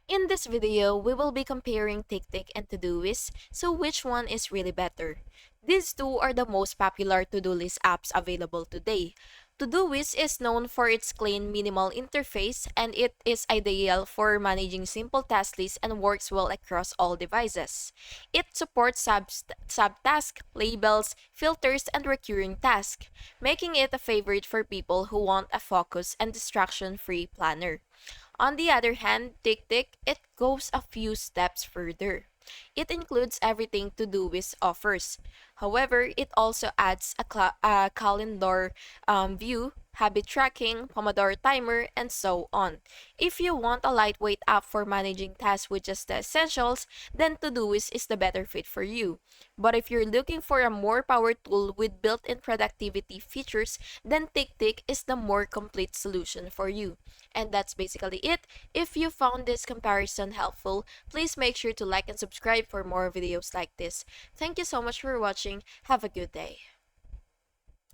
In this video, we will be comparing TickTick and Todoist, so which one is really better? These two are the most popular to-do list apps available today. Todoist is known for its clean, minimal interface, and it is ideal for managing simple task lists and works well across all devices. It supports subtasks, labels, filters, and recurring tasks, making it a favorite for people who want a focus and distraction-free planner. On the other hand, TickTick, it goes a few steps further. It includes everything Todoist offers. However, it also adds a calendar view, habit tracking, Pomodoro timer, and so on. If you want a lightweight app for managing tasks with just the essentials, then Todoist is the better fit for you. But if you're looking for a more power tool with built-in productivity features, then TickTick is the more complete solution for you. And that's basically it. If you found this comparison helpful, please make sure to like and subscribe for more videos like this. Thank you so much for watching. Have a good day.